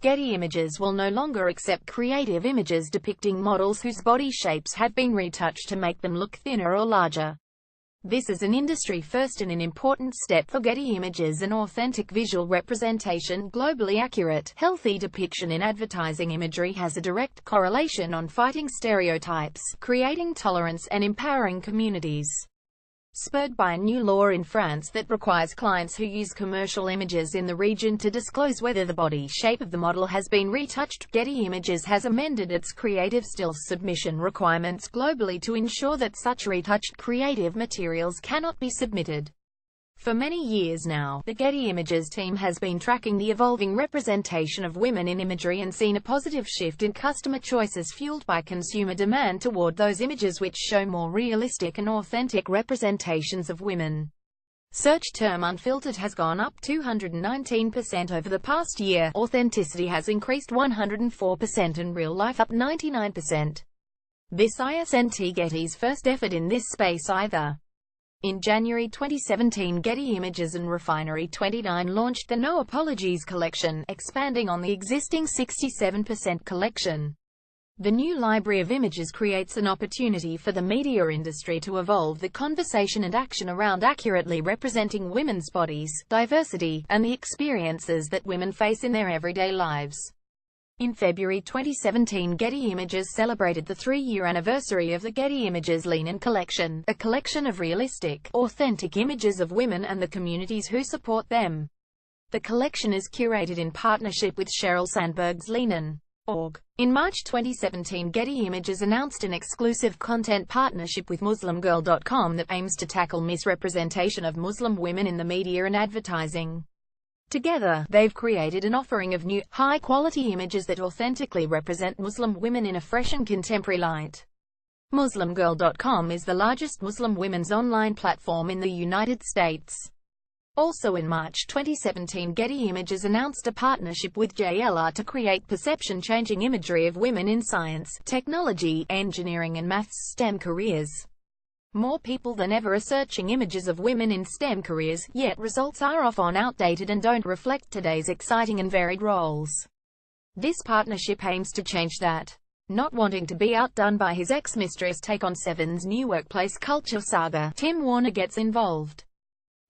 Getty Images will no longer accept creative images depicting models whose body shapes have been retouched to make them look thinner or larger. This is an industry first and an important step for Getty Images. An authentic visual representation, globally accurate, healthy depiction in advertising imagery has a direct correlation on fighting stereotypes, creating tolerance, and empowering communities. Spurred by a new law in France that requires clients who use commercial images in the region to disclose whether the body shape of the model has been retouched, Getty Images has amended its creative stills submission requirements globally to ensure that such retouched creative materials cannot be submitted. For many years now, the Getty Images team has been tracking the evolving representation of women in imagery and seen a positive shift in customer choices fueled by consumer demand toward those images which show more realistic and authentic representations of women. Search term unfiltered has gone up 219% over the past year, authenticity has increased 104% and real life up 99%. This isn't Getty's first effort in this space either. In January 2017, Getty Images and Refinery 29 launched the No Apologies collection, expanding on the existing 67% collection. The new library of images creates an opportunity for the media industry to evolve the conversation and action around accurately representing women's bodies, diversity, and the experiences that women face in their everyday lives. In February 2017, Getty Images celebrated the 3-year anniversary of the Getty Images Lean-In collection, a collection of realistic, authentic images of women and the communities who support them. The collection is curated in partnership with Sheryl Sandberg's Lean-In.org. In March 2017, Getty Images announced an exclusive content partnership with MuslimGirl.com that aims to tackle misrepresentation of Muslim women in the media and advertising. Together, they've created an offering of new, high-quality images that authentically represent Muslim women in a fresh and contemporary light. MuslimGirl.com is the largest Muslim women's online platform in the United States. Also in March 2017, Getty Images announced a partnership with JLR to create perception-changing imagery of women in science, technology, engineering and maths STEM careers. More people than ever are searching images of women in STEM careers, yet results are often outdated and don't reflect today's exciting and varied roles. This partnership aims to change that. Not wanting to be outdone by his ex-mistress take on Seven's new workplace culture saga, Tim Warner gets involved.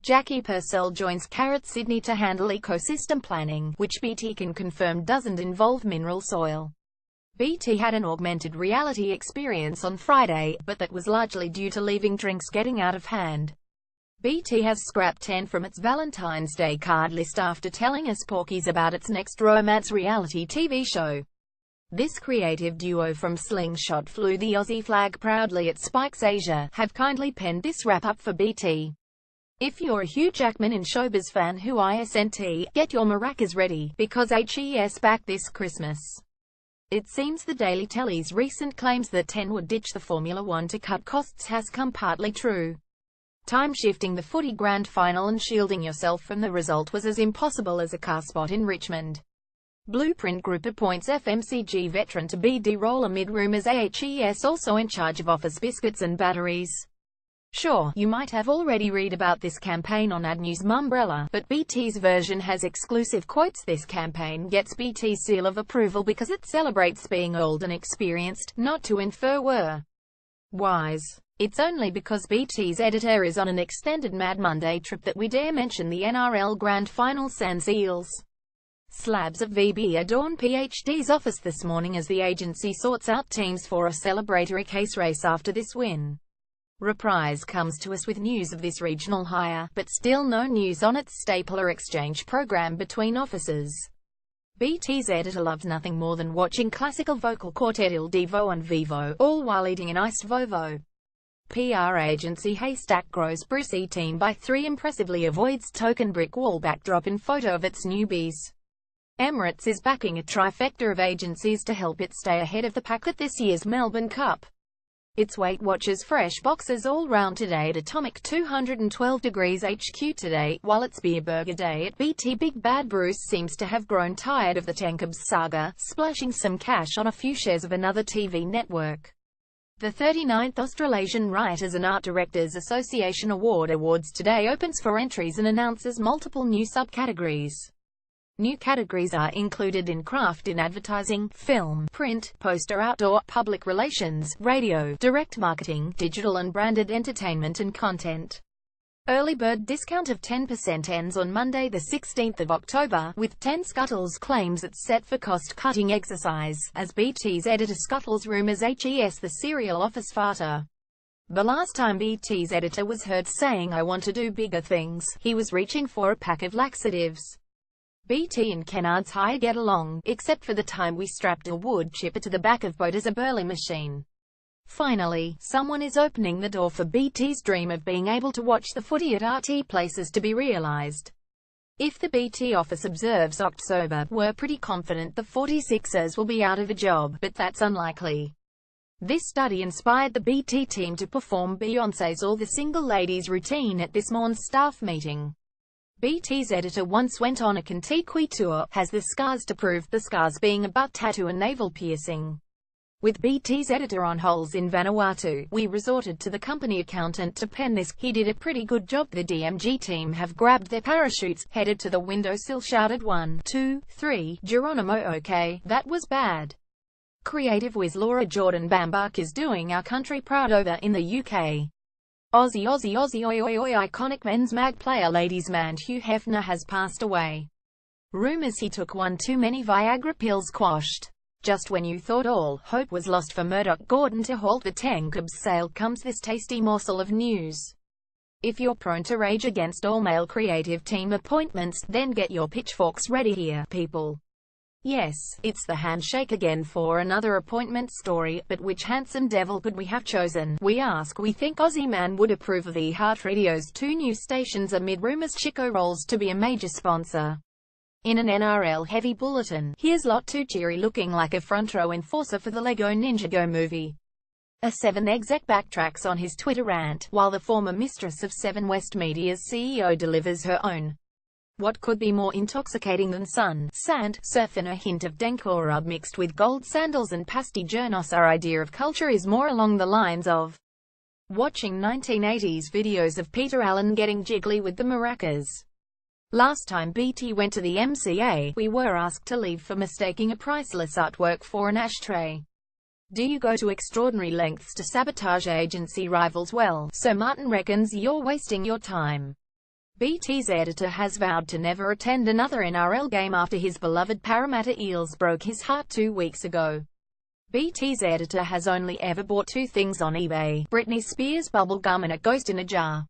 Jackie Purcell joins Carrot Sydney to handle ecosystem planning, which BT can confirm doesn't involve mineral soil. BT had an augmented reality experience on Friday, but that was largely due to leaving drinks getting out of hand. BT has scrapped 10 from its Valentine's Day card list after telling us porkies about its next romance reality TV show. This creative duo from Slingshot flew the Aussie flag proudly at Spikes Asia, have kindly penned this wrap-up for BT. If you're a Hugh Jackman and Showbiz fan who isn't, get your maracas ready, because HES back this Christmas. It seems the Daily Telly's recent claims that 10 would ditch the Formula One to cut costs has come partly true. Time-shifting the footy grand final and shielding yourself from the result was as impossible as a car spot in Richmond. Blueprint Group appoints FMCG veteran to BD role amid rumours AHES also in charge of Office biscuits and batteries. Sure, you might have already read about this campaign on Ad News Mumbrella, but BT's version has exclusive quotes. This campaign gets BT's seal of approval because it celebrates being old and experienced, not to infer we're wise. It's only because BT's editor is on an extended Mad Monday trip that we dare mention the NRL Grand Final sans Eels. Slabs of VB adorn PhD's office this morning as the agency sorts out teams for a celebratory case race after this win. Reprise comes to us with news of this regional hire, but still no news on its stapler exchange program between offices. BT's editor loves nothing more than watching classical vocal quartet Il Divo and Vivo, all while eating an iced Vovo. PR agency Haystack grows Brucey team by 3 impressively avoids token brick wall backdrop in photo of its newbies. Emirates is backing a trifecta of agencies to help it stay ahead of the pack at this year's Melbourne Cup. Its Weight Watchers fresh boxes all round today at Atomic 212 degrees HQ today, while it's Beer Burger Day at BT. Big Bad Bruce seems to have grown tired of the Tankabs saga, splashing some cash on a few shares of another TV network. The 39th Australasian Writers and Art Directors Association Awards today opens for entries and announces multiple new subcategories. New categories are included in craft in advertising, film, print, poster, outdoor, public relations, radio, direct marketing, digital and branded entertainment and content. Early bird discount of 10% ends on Monday the 16th of October, with 10 Scuttles claims it's set for cost-cutting exercise, as BT's editor Scuttles rumours HES the serial office farter. The last time BT's editor was heard saying "I want to do bigger things," he was reaching for a pack of laxatives. BT and Kennard's Hire get along, except for the time we strapped a wood chipper to the back of boat as a burling machine. Finally, someone is opening the door for BT's dream of being able to watch the footy at RT places to be realised. If the BT office observes October, we're pretty confident the 46ers will be out of a job, but that's unlikely. This study inspired the BT team to perform Beyoncé's All the Single Ladies routine at this morning's staff meeting. BT's editor once went on a Kentucky tour, has the scars to prove, the scars being a butt tattoo and navel piercing. With BT's editor on holes in Vanuatu, we resorted to the company accountant to pen this. He did a pretty good job. The DMG team have grabbed their parachutes, headed to the windowsill, shouted 1, 2, 3, Geronimo. Okay, that was bad. Creative whiz Laura Jordan Bambach is doing our country proud over in the UK. Aussie oi oi oi. Iconic men's mag player ladies man Hugh Hefner has passed away. Rumours he took one too many Viagra pills quashed. Just when you thought all hope was lost for Murdoch Gordon to halt the Tankob's sale, comes this tasty morsel of news. If you're prone to rage against all male creative team appointments, then get your pitchforks ready here, people. Yes, it's the handshake again for another appointment story, but which handsome devil could we have chosen, we ask. We think Aussie Man would approve of iHeartRadio's 2 new stations amid rumours Chico rolls to be a major sponsor. In an NRL-heavy bulletin, here's Lot Tuchiri looking like a front-row enforcer for the Lego Ninjago movie. A 7 exec backtracks on his Twitter rant, while the former mistress of 7 West Media's CEO delivers her own. What could be more intoxicating than sun, sand, surf and a hint of Denkorub mixed with gold sandals and pasty journos? Our idea of culture is more along the lines of watching 1980s videos of Peter Allen getting jiggly with the maracas. Last time BT went to the MCA, we were asked to leave for mistaking a priceless artwork for an ashtray. Do you go to extraordinary lengths to sabotage agency rivals? Well, so Martin reckons you're wasting your time. BT's editor has vowed to never attend another NRL game after his beloved Parramatta Eels broke his heart 2 weeks ago. BT's editor has only ever bought 2 things on eBay: Britney Spears bubble gum and a ghost in a jar.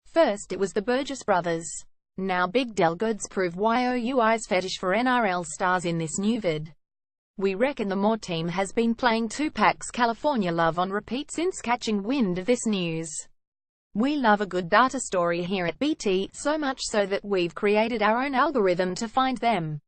First it was the Burgess brothers. Now Big Del Goods prove YOUI's fetish for NRL stars in this new vid. We reckon the More team has been playing Tupac's California Love on repeat since catching wind of this news. We love a good data story here at BT, so much so that we've created our own algorithm to find them.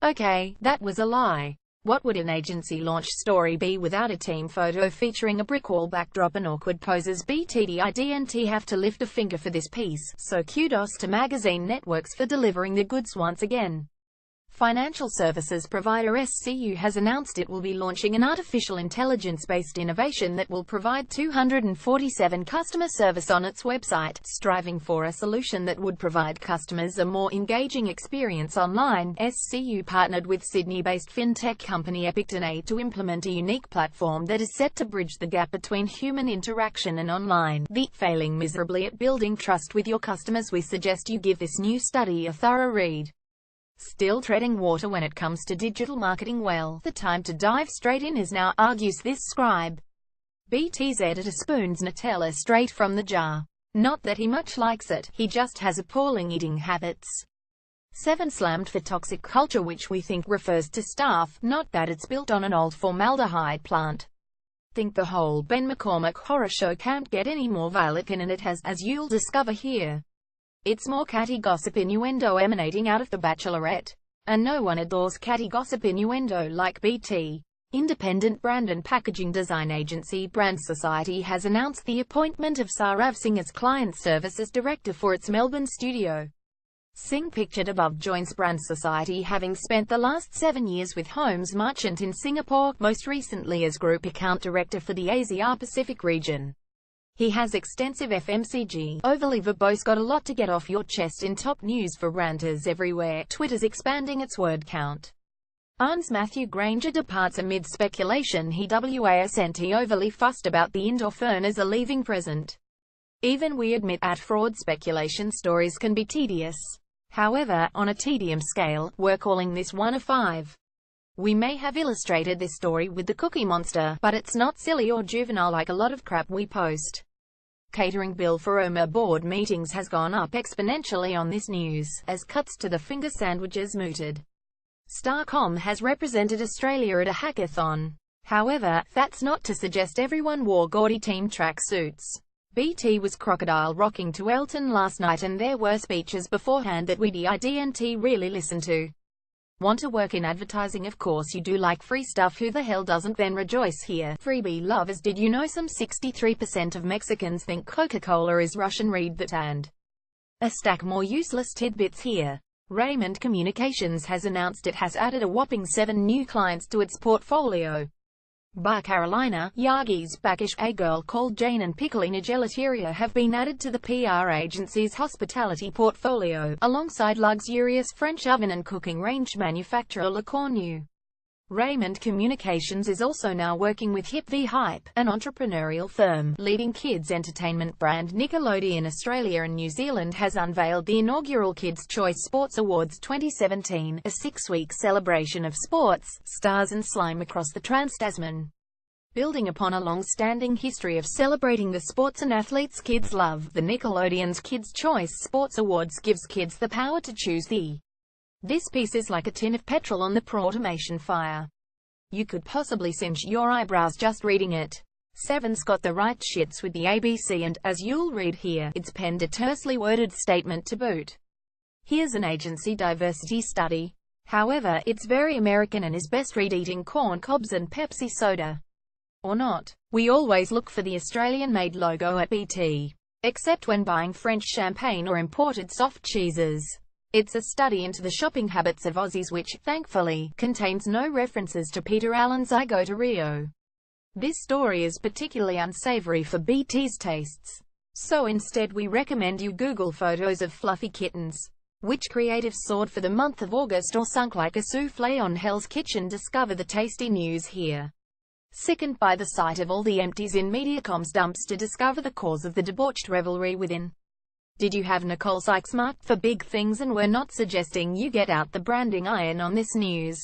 Okay, that was a lie. What would an agency launch story be without a team photo featuring a brick wall backdrop and awkward poses? BTDIDNT have to lift a finger for this piece, so kudos to magazine networks for delivering the goods once again. Financial services provider SCU has announced it will be launching an artificial intelligence-based innovation that will provide 247 customer service on its website, striving for a solution that would provide customers a more engaging experience online. SCU partnered with Sydney-based fintech company depicting to implement a unique platform that is set to bridge the gap between human interaction and online. Failing miserably at building trust with your customers, we suggest you give this new study a thorough read. Still treading water when it comes to digital marketing? Well, the time to dive straight in is now, argues this scribe. BT's editor spoons Nutella straight from the jar. Not that he much likes it, he just has appalling eating habits. 7 slammed for toxic culture, which we think refers to staff, not that it's built on an old formaldehyde plant. Think the whole Ben McCormack horror show can't get any more violet, and it has, as you'll discover here. It's more catty gossip innuendo emanating out of The Bachelorette. And no one adores catty gossip innuendo like BT. Independent brand and packaging design agency Brand Society has announced the appointment of Saurav Singh as client services director for its Melbourne studio. Singh, pictured above, joins Brand Society, having spent the last 7 years with Homes Merchant in Singapore, most recently as group account director for the Asia Pacific region. He has extensive FMCG, overly verbose, got a lot to get off your chest in top news for ranters everywhere. Twitter's expanding its word count. Arn's Matthew Granger departs amid speculation he wasn't overly fussed about the indoor furners are leaving present. Even we admit at fraud speculation stories can be tedious. However, on a tedium scale, we're calling this one a 5. We may have illustrated this story with the Cookie Monster, but it's not silly or juvenile like a lot of crap we post. Catering bill for OMA board meetings has gone up exponentially on this news, as cuts to the finger sandwiches mooted. Starcom has represented Australia at a hackathon. However, that's not to suggest everyone wore gaudy team tracksuits. BT was crocodile rocking to Elton last night, and there were speeches beforehand that we didn't really listen to. Want to work in advertising? Of course you do. Like free stuff, who the hell doesn't? Then rejoice here. Freebie lovers, did you know some 63% of Mexicans think Coca-Cola is Russian? Read that and a stack more useless tidbits here. Raymond Communications has announced it has added a whopping 7 new clients to its portfolio. Bar Carolina, Yagi's Bacchish, A Girl Called Jane and Piccolina Gelateria have been added to the PR agency's hospitality portfolio, alongside luxurious French oven and cooking range manufacturer Le Cornu. Raymond Communications is also now working with Hip v Hype, an entrepreneurial firm. Leading kids entertainment brand Nickelodeon Australia and New Zealand has unveiled the inaugural Kids' Choice Sports Awards 2017, a 6-week celebration of sports, stars and slime across the Trans-Tasman. Building upon a long-standing history of celebrating the sports and athletes kids love, the Nickelodeon's Kids' Choice Sports Awards gives kids the power to choose the. This piece is like a tin of petrol on the pro-automation fire. You could possibly singe your eyebrows just reading it. Seven's got the right shits with the ABC and, as you'll read here, it's penned a tersely worded statement to boot. Here's an agency diversity study. However, it's very American and is best read eating corn cobs and Pepsi soda. Or not. We always look for the Australian-made logo at BT. Except when buying French champagne or imported soft cheeses. It's a study into the shopping habits of Aussies which, thankfully, contains no references to Peter Allen's I Go to Rio. This story is particularly unsavory for BT's tastes. So instead we recommend you Google photos of fluffy kittens. Which creative soared for the month of August or sunk like a soufflé on Hell's Kitchen? Discover the tasty news here. Sickened by the sight of all the empties in Mediacom's dumpster, discover the cause of the debauched revelry within. Did you have Nicole Sykes marked for big things? And we're not suggesting you get out the branding iron on this news.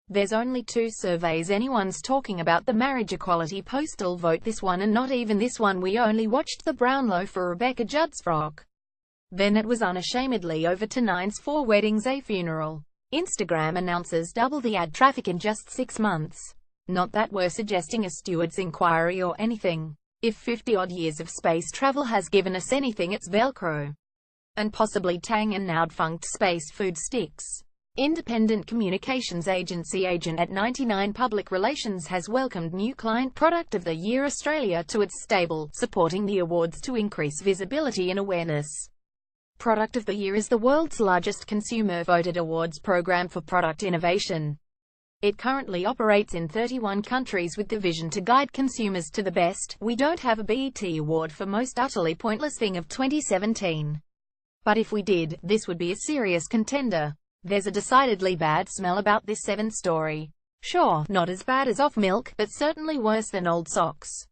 There's only 2 surveys anyone's talking about: the marriage equality postal vote, this one, and not even this one. We only watched the Brownlow for Rebecca Judd's frock. Then it was unashamedly over to 9's 4 weddings, a funeral. Instagram announces double the ad traffic in just 6 months. Not that we're suggesting a steward's inquiry or anything. If 50-odd years of space travel has given us anything, it's Velcro. And possibly Tang and now defunct space food sticks. Independent communications agency Agent at 99 Public Relations has welcomed new Client Product of the Year Australia to its stable, supporting the awards to increase visibility and awareness. Product of the Year is the world's largest consumer-voted awards program for product innovation. It currently operates in 31 countries with the vision to guide consumers to the best. We don't have a BET award for most utterly pointless thing of 2017. But if we did, this would be a serious contender. There's a decidedly bad smell about this 7 story. Sure, not as bad as off milk, but certainly worse than old socks.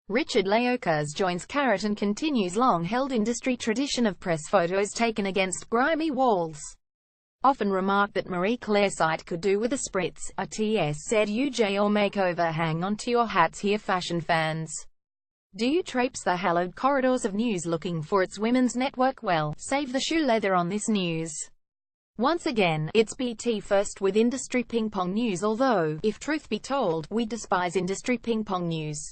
Richard Leocas joins Carrot and continues long-held industry tradition of press photos taken against grimy walls. Often remarked that Marie Claire site could do with a spritz, a TS said UJ or makeover. Hang on to your hats here, fashion fans. Do you traipse the hallowed corridors of news looking for its women's network? Well, save the shoe leather on this news. Once again, it's BT first with industry ping-pong news, although, if truth be told, we despise industry ping-pong news.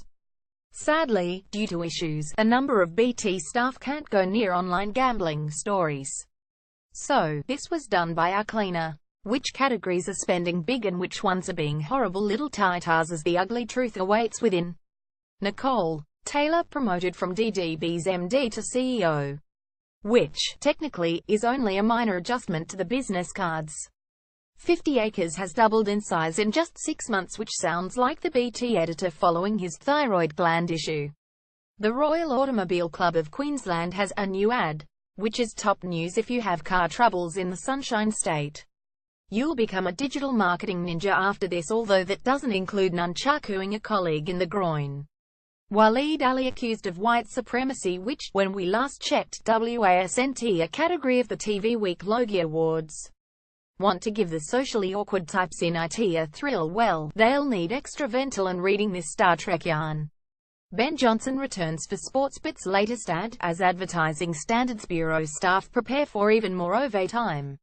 Sadly, due to issues, a number of BT staff can't go near online gambling stories. So, this was done by our cleaner. Which categories are spending big and which ones are being horrible little titars, as the ugly truth awaits within. Nicole Taylor promoted from DDB's MD to CEO. Which, technically, is only a minor adjustment to the business cards. 50 Acres has doubled in size in just 6 months, which sounds like the BT editor following his thyroid gland issue. The Royal Automobile Club of Queensland has a new ad, which is top news if you have car troubles in the Sunshine State. You'll become a digital marketing ninja after this, although that doesn't include nunchakuing a colleague in the groin. Waleed Ali accused of white supremacy, which, when we last checked, wasn't a category of the TV Week Logie Awards. Want to give the socially awkward types in IT a thrill? Well, they'll need extra Ventil and reading this Star Trek yarn. Ben Johnson returns for Sportsbit's latest ad, as Advertising Standards Bureau staff prepare for even more overtime.